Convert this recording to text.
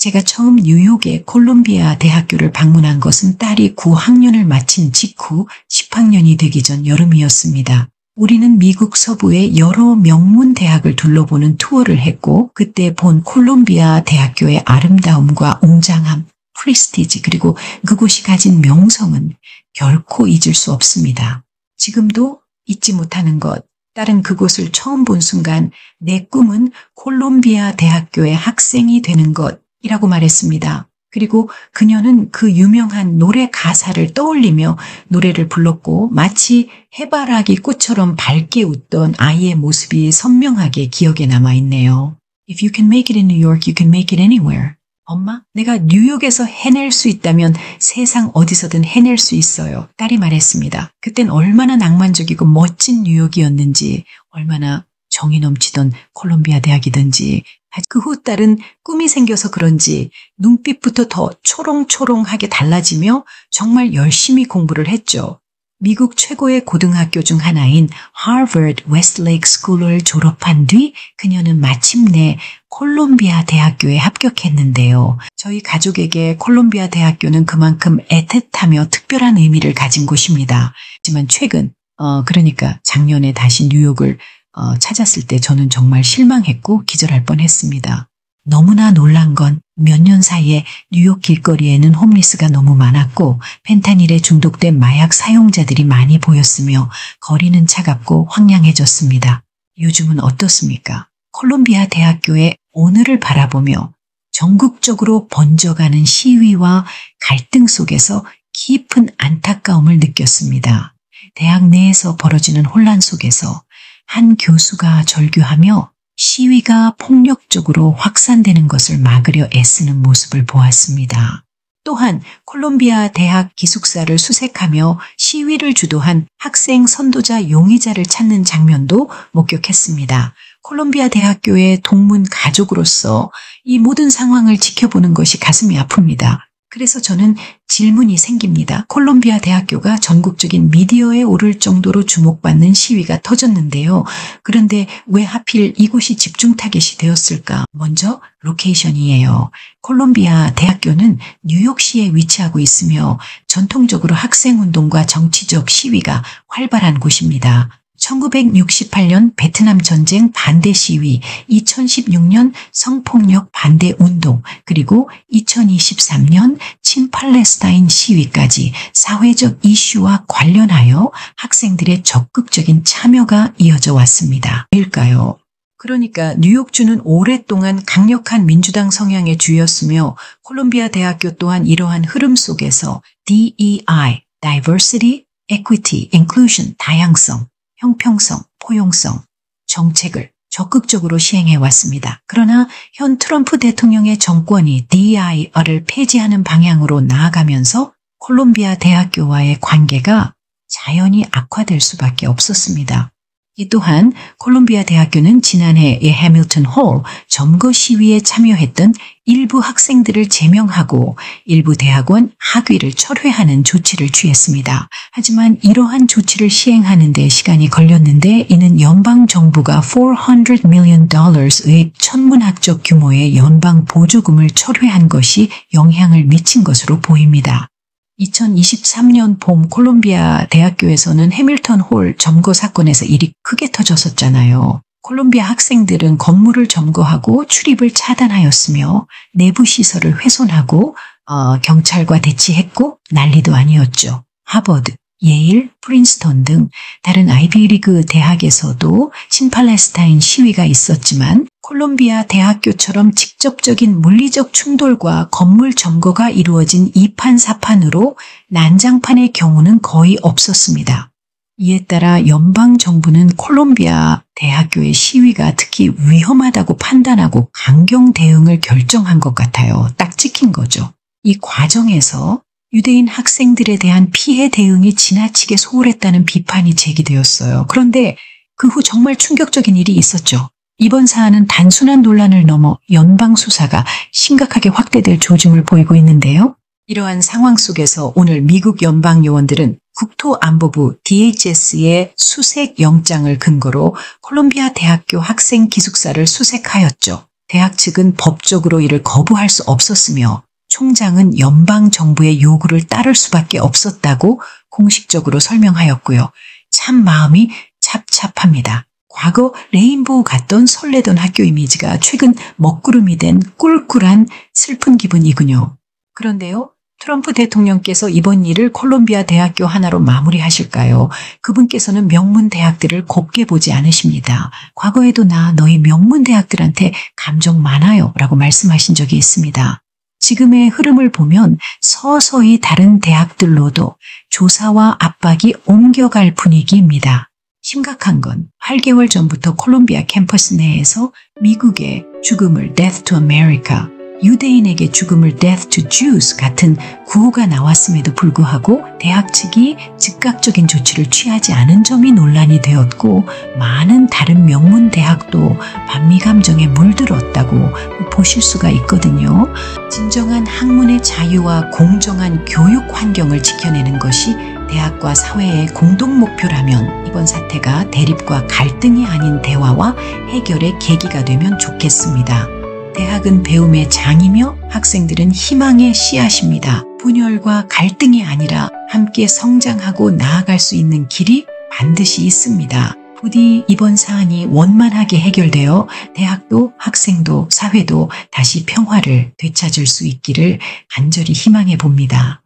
제가 처음 뉴욕의 콜롬비아 대학교를 방문한 것은 딸이 9학년을 마친 직후 10학년이 되기 전 여름이었습니다. 우리는 미국 서부의 여러 명문 대학을 둘러보는 투어를 했고 그때 본 콜롬비아 대학교의 아름다움과 웅장함, 프리스티지 그리고 그곳이 가진 명성은 결코 잊을 수 없습니다. 지금도 잊지 못하는 것, 딸은 그곳을 처음 본 순간 내 꿈은 콜롬비아 대학교의 학생이 되는 것이라고 말했습니다. 그리고 그녀는 그 유명한 노래 가사를 떠올리며 노래를 불렀고 마치 해바라기 꽃처럼 밝게 웃던 아이의 모습이 선명하게 기억에 남아있네요. If you can make it in New York, you can make it anywhere. 엄마, 내가 뉴욕에서 해낼 수 있다면 세상 어디서든 해낼 수 있어요. 딸이 말했습니다. 그땐 얼마나 낭만적이고 멋진 뉴욕이었는지, 얼마나 정이 넘치던 콜롬비아 대학이든지. 그 후 딸은 꿈이 생겨서 그런지 눈빛부터 더 초롱초롱하게 달라지며 정말 열심히 공부를 했죠. 미국 최고의 고등학교 중 하나인 하버드 웨스트레이크 스쿨을 졸업한 뒤 그녀는 마침내 콜롬비아 대학교에 합격했는데요. 저희 가족에게 콜롬비아 대학교는 그만큼 애틋하며 특별한 의미를 가진 곳입니다. 하지만 최근, 그러니까 작년에 다시 뉴욕을 찾았을 때 저는 정말 실망했고 기절할 뻔했습니다. 너무나 놀란 건 몇 년 사이에 뉴욕 길거리에는 홈리스가 너무 많았고 펜타닐에 중독된 마약 사용자들이 많이 보였으며 거리는 차갑고 황량해졌습니다. 요즘은 어떻습니까? 콜롬비아 대학교의 오늘을 바라보며 전국적으로 번져가는 시위와 갈등 속에서 깊은 안타까움을 느꼈습니다. 대학 내에서 벌어지는 혼란 속에서 한 교수가 절규하며 시위가 폭력적으로 확산되는 것을 막으려 애쓰는 모습을 보았습니다. 또한 콜롬비아 대학 기숙사를 수색하며 시위를 주도한 학생 선도자 용의자를 찾는 장면도 목격했습니다. 콜롬비아 대학교의 동문 가족으로서 이 모든 상황을 지켜보는 것이 가슴이 아픕니다. 그래서 저는 질문이 생깁니다. 콜롬비아 대학교가 전국적인 미디어에 오를 정도로 주목받는 시위가 터졌는데요. 그런데 왜 하필 이곳이 집중 타겟이 되었을까? 먼저 로케이션이에요. 콜롬비아 대학교는 뉴욕시에 위치하고 있으며 전통적으로 학생운동과 정치적 시위가 활발한 곳입니다. 1968년 베트남 전쟁 반대 시위, 2016년 성폭력 반대 운동, 그리고 2023년 친팔레스타인 시위까지 사회적 이슈와 관련하여 학생들의 적극적인 참여가 이어져 왔습니다. 왜일까요? 그러니까 뉴욕주는 오랫동안 강력한 민주당 성향의 주였으며 콜롬비아 대학교 또한 이러한 흐름 속에서 DEI, Diversity, Equity, Inclusion, 다양성, 형평성, 포용성, 정책을 적극적으로 시행해 왔습니다. 그러나 현 트럼프 대통령의 정권이 DEI를 폐지하는 방향으로 나아가면서 콜롬비아 대학교와의 관계가 자연히 악화될 수밖에 없었습니다. 이 또한 콜롬비아 대학교는 지난해의 해밀턴 홀 점거 시위에 참여했던 일부 학생들을 제명하고 일부 대학원 학위를 철회하는 조치를 취했습니다. 하지만 이러한 조치를 시행하는 데 시간이 걸렸는데 이는 연방정부가 $400 million의 천문학적 규모의 연방 보조금을 철회한 것이 영향을 미친 것으로 보입니다. 2023년 봄 콜롬비아 대학교에서는 해밀턴 홀 점거 사건에서 일이 크게 터졌었잖아요. 콜롬비아 학생들은 건물을 점거하고 출입을 차단하였으며 내부 시설을 훼손하고 경찰과 대치했고 난리도 아니었죠. 하버드, 예일, 프린스턴 등 다른 아이비리그 대학에서도 친팔레스타인 시위가 있었지만 콜롬비아 대학교처럼 직접적인 물리적 충돌과 건물 점거가 이루어진 이판사판으로 난장판의 경우는 거의 없었습니다. 이에 따라 연방정부는 콜롬비아 대학교의 시위가 특히 위험하다고 판단하고 강경 대응을 결정한 것 같아요. 딱 찍힌 거죠. 이 과정에서 유대인 학생들에 대한 피해 대응이 지나치게 소홀했다는 비판이 제기되었어요. 그런데 그 후 정말 충격적인 일이 있었죠. 이번 사안은 단순한 논란을 넘어 연방 수사가 심각하게 확대될 조짐을 보이고 있는데요. 이러한 상황 속에서 오늘 미국 연방 요원들은 국토안보부 DHS의 수색 영장을 근거로 콜롬비아 대학교 학생 기숙사를 수색하였죠. 대학 측은 법적으로 이를 거부할 수 없었으며 총장은 연방 정부의 요구를 따를 수밖에 없었다고 공식적으로 설명하였고요. 참 마음이 찹찹합니다. 과거 레인보우 같던 설레던 학교 이미지가 최근 먹구름이 된 꿀꿀한 슬픈 기분이군요. 그런데요, 트럼프 대통령께서 이번 일을 콜롬비아 대학교 하나로 마무리하실까요? 그분께서는 명문 대학들을 곱게 보지 않으십니다. 과거에도 나 너희 명문 대학들한테 감정 많아요 라고 말씀하신 적이 있습니다. 지금의 흐름을 보면 서서히 다른 대학들로도 조사와 압박이 옮겨갈 분위기입니다. 심각한 건 8개월 전부터 콜롬비아 캠퍼스 내에서 미국의 죽음을 Death to America, 유대인에게 죽음을 Death to Jews 같은 구호가 나왔음에도 불구하고 대학 측이 즉각적인 조치를 취하지 않은 점이 논란이 되었고 많은 다른 명문 대학도 반미 감정에 물들었다고 보실 수가 있거든요. 진정한 학문의 자유와 공정한 교육 환경을 지켜내는 것이 대학과 사회의 공동 목표라면 이번 사태가 대립과 갈등이 아닌 대화와 해결의 계기가 되면 좋겠습니다. 대학은 배움의 장이며 학생들은 희망의 씨앗입니다. 분열과 갈등이 아니라 함께 성장하고 나아갈 수 있는 길이 반드시 있습니다. 부디 이번 사안이 원만하게 해결되어 대학도 학생도 사회도 다시 평화를 되찾을 수 있기를 간절히 희망해 봅니다.